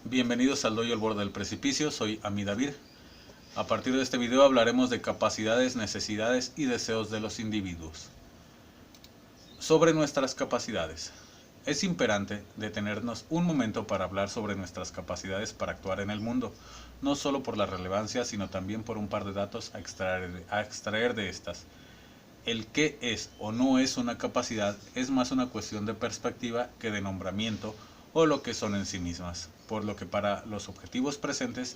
Bienvenidos al Dojo al Borde del Precipicio, soy Amidavir. A partir de este video hablaremos de capacidades, necesidades y deseos de los individuos. Sobre nuestras capacidades. Es imperante detenernos un momento para hablar sobre nuestras capacidades para actuar en el mundo, no solo por la relevancia, sino también por un par de datos a extraer de estas. El qué es o no es una capacidad es más una cuestión de perspectiva que de nombramiento o lo que son en sí mismas, por lo que para los objetivos presentes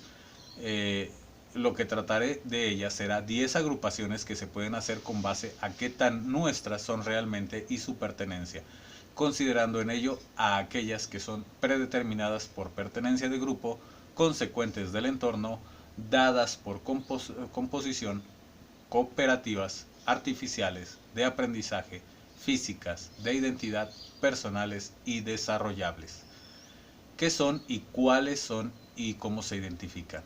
lo que trataré de ellas será 10 agrupaciones que se pueden hacer con base a qué tan nuestras son realmente y su pertenencia, considerando en ello a aquellas que son predeterminadas por pertenencia de grupo, consecuentes del entorno, dadas por composición, cooperativas, artificiales, de aprendizaje, físicas, de identidad, personales y desarrollables. ¿Qué son y cuáles son y cómo se identifican?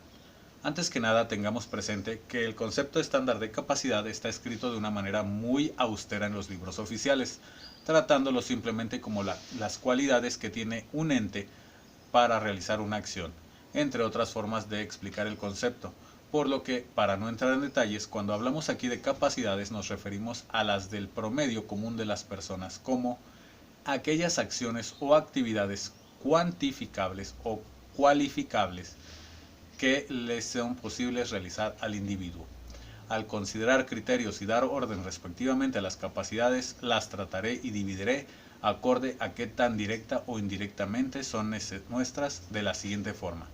Antes que nada tengamos presente que el concepto estándar de capacidad está escrito de una manera muy austera en los libros oficiales, tratándolo simplemente como las cualidades que tiene un ente para realizar una acción, entre otras formas de explicar el concepto. Por lo que, para no entrar en detalles, cuando hablamos aquí de capacidades nos referimos a las del promedio común de las personas, como aquellas acciones o actividades cuantificables o cualificables que les son posibles realizar al individuo. Al considerar criterios y dar orden respectivamente a las capacidades, las trataré y dividiré acorde a qué tan directa o indirectamente son nuestras de la siguiente forma.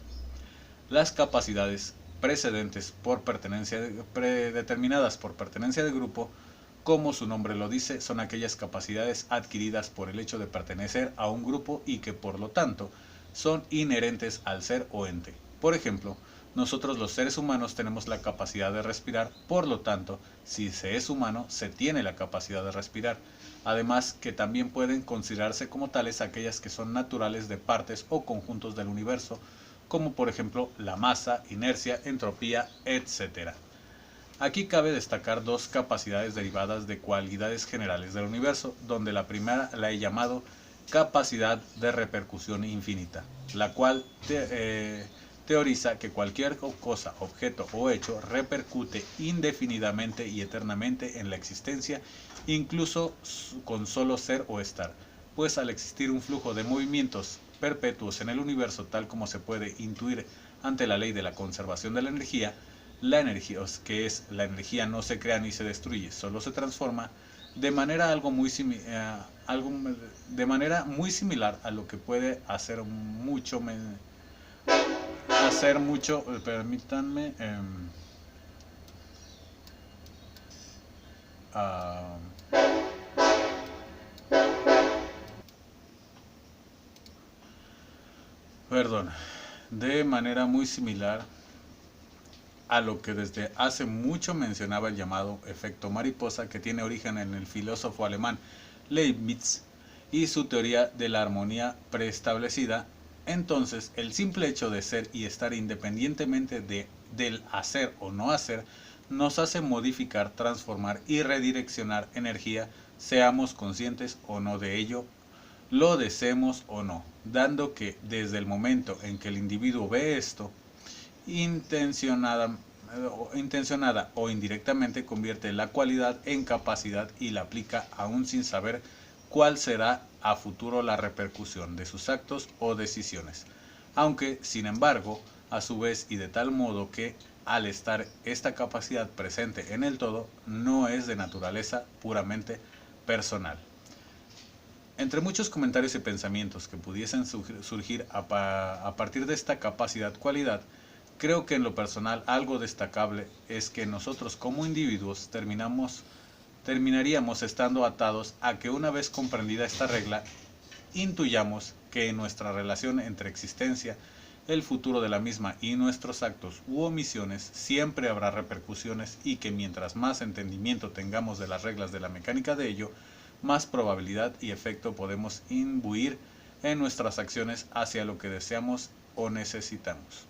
Las capacidades predeterminadas por pertenencia de grupo, como su nombre lo dice, son aquellas capacidades adquiridas por el hecho de pertenecer a un grupo y que por lo tanto son inherentes al ser o ente. Por ejemplo, nosotros los seres humanos tenemos la capacidad de respirar, por lo tanto, si se es humano, se tiene la capacidad de respirar. Además, que también pueden considerarse como tales aquellas que son naturales de partes o conjuntos del universo, como por ejemplo la masa, inercia, entropía, etc. Aquí cabe destacar dos capacidades derivadas de cualidades generales del universo, donde la primera la he llamado capacidad de repercusión infinita, la cual teoriza que cualquier cosa, objeto o hecho repercute indefinidamente y eternamente en la existencia, incluso con solo ser o estar, pues al existir un flujo de movimientos perpetuos en el universo, tal como se puede intuir ante la ley de la conservación de la energía, que es la energía no se crea ni se destruye, solo se transforma, de manera muy similar a lo que puede permítanme, uh, perdón, de manera muy similar a lo que desde hace mucho mencionaba el llamado efecto mariposa, que tiene origen en el filósofo alemán Leibniz y su teoría de la armonía preestablecida. Entonces, el simple hecho de ser y estar independientemente del hacer o no hacer nos hace modificar, transformar y redireccionar energía, seamos conscientes o no de ello, lo deseemos o no, dando que desde el momento en que el individuo ve esto, intencionada o indirectamente convierte la cualidad en capacidad y la aplica aún sin saber cuál será a futuro la repercusión de sus actos o decisiones, aunque sin embargo a su vez y de tal modo que al estar esta capacidad presente en el todo no es de naturaleza puramente personal. Entre muchos comentarios y pensamientos que pudiesen surgir a partir de esta capacidad-cualidad, creo que en lo personal algo destacable es que nosotros como individuos terminaríamos estando atados a que una vez comprendida esta regla, intuyamos que en nuestra relación entre existencia, el futuro de la misma y nuestros actos u omisiones siempre habrá repercusiones y que mientras más entendimiento tengamos de las reglas de la mecánica de ello, más probabilidad y efecto podemos imbuir en nuestras acciones hacia lo que deseamos o necesitamos.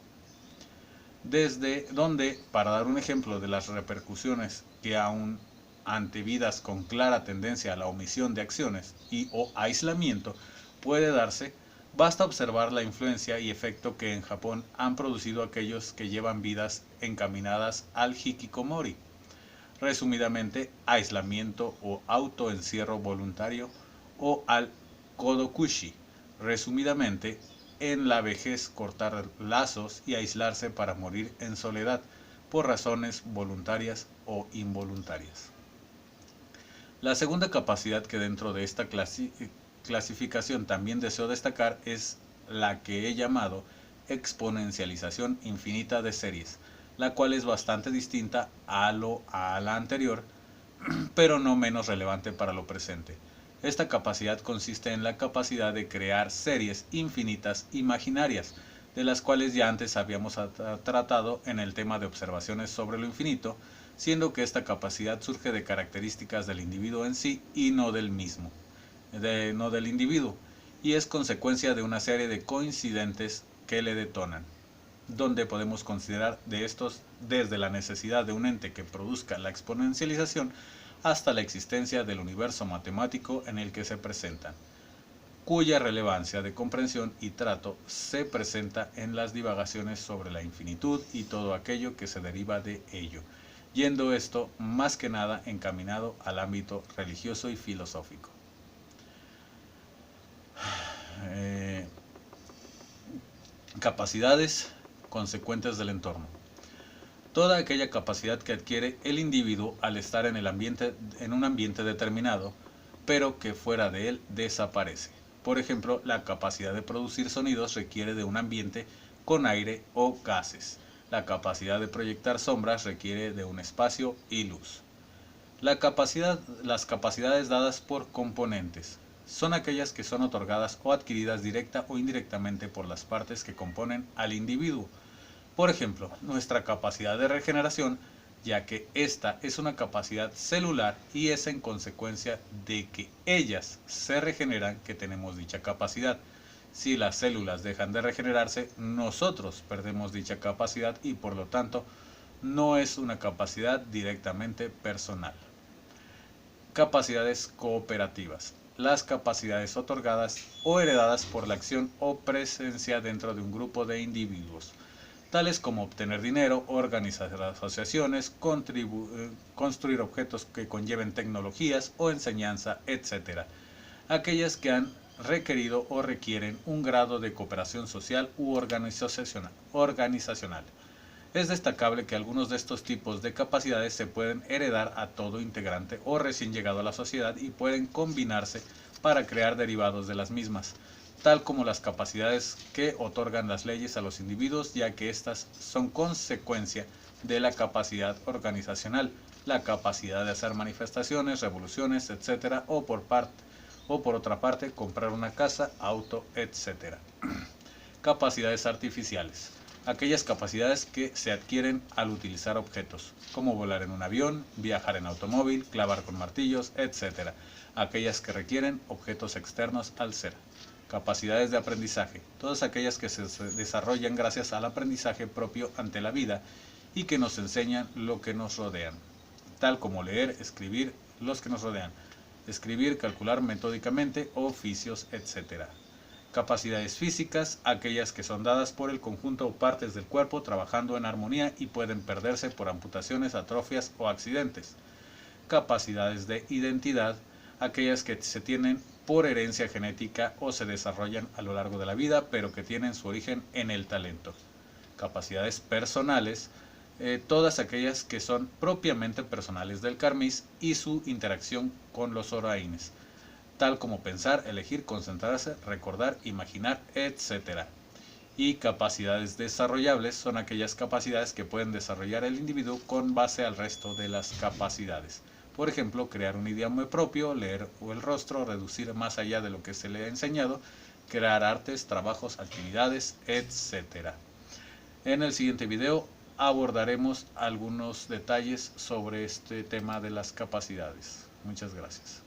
Desde donde, para dar un ejemplo de las repercusiones que aún ante vidas con clara tendencia a la omisión de acciones y o aislamiento puede darse, Basta observar la influencia y efecto que en Japón han producido aquellos que llevan vidas encaminadas al hikikomori, resumidamente aislamiento o autoencierro voluntario, o al kodokushi, resumidamente en la vejez cortar lazos y aislarse para morir en soledad por razones voluntarias o involuntarias. La segunda capacidad que dentro de esta clasificación también deseo destacar es la que he llamado exponencialización infinita de series, la cual es bastante distinta a la anterior, pero no menos relevante para lo presente. Esta capacidad consiste en la capacidad de crear series infinitas imaginarias, de las cuales ya antes habíamos tratado en el tema de observaciones sobre lo infinito, siendo que esta capacidad surge de características del individuo en sí y no del mismo, no del individuo, y es consecuencia de una serie de coincidentes que le detonan, donde podemos considerar de estos desde la necesidad de un ente que produzca la exponencialización hasta la existencia del universo matemático en el que se presentan, cuya relevancia de comprensión y trato se presenta en las divagaciones sobre la infinitud y todo aquello que se deriva de ello, yendo esto más que nada encaminado al ámbito religioso y filosófico. Capacidades consecuentes del entorno. Toda aquella capacidad que adquiere el individuo al estar en un ambiente determinado, pero que fuera de él desaparece. Por ejemplo, la capacidad de producir sonidos requiere de un ambiente con aire o gases. La capacidad de proyectar sombras requiere de un espacio y luz. Las capacidades dadas por componentes son aquellas que son otorgadas o adquiridas directa o indirectamente por las partes que componen al individuo. Por ejemplo, nuestra capacidad de regeneración, ya que esta es una capacidad celular y es en consecuencia de que ellas se regeneran que tenemos dicha capacidad. Si las células dejan de regenerarse, nosotros perdemos dicha capacidad y por lo tanto no es una capacidad directamente personal. Capacidades cooperativas. Las capacidades otorgadas o heredadas por la acción o presencia dentro de un grupo de individuos, tales como obtener dinero, organizar asociaciones, construir objetos que conlleven tecnologías o enseñanza, etc. Aquellas que han requerido o requieren un grado de cooperación social u organizacional. Es destacable que algunos de estos tipos de capacidades se pueden heredar a todo integrante o recién llegado a la sociedad y pueden combinarse para crear derivados de las mismas, tal como las capacidades que otorgan las leyes a los individuos, ya que estas son consecuencia de la capacidad organizacional, la capacidad de hacer manifestaciones, revoluciones, etc., o por otra parte, comprar una casa, auto, etc. Capacidades artificiales. Aquellas capacidades que se adquieren al utilizar objetos, como volar en un avión, viajar en automóvil, clavar con martillos, etc. Aquellas que requieren objetos externos al ser. Capacidades de aprendizaje. Todas aquellas que se desarrollan gracias al aprendizaje propio ante la vida y que nos enseñan lo que nos rodean, tal como leer, escribir, los que nos rodean, escribir, calcular metódicamente, oficios, etc. Capacidades físicas, aquellas que son dadas por el conjunto o partes del cuerpo trabajando en armonía y pueden perderse por amputaciones, atrofias o accidentes. Capacidades de identidad, aquellas que se tienen por herencia genética o se desarrollan a lo largo de la vida, pero que tienen su origen en el talento. Capacidades personales, todas aquellas que son propiamente personales del karmis y su interacción con los oraines, tal como pensar, elegir, concentrarse, recordar, imaginar, etc. Y capacidades desarrollables son aquellas capacidades que pueden desarrollar el individuo con base al resto de las capacidades. Por ejemplo, crear un idioma propio, leer el rostro, reducir más allá de lo que se le ha enseñado, crear artes, trabajos, actividades, etc. En el siguiente video abordaremos algunos detalles sobre este tema de las capacidades. Muchas gracias.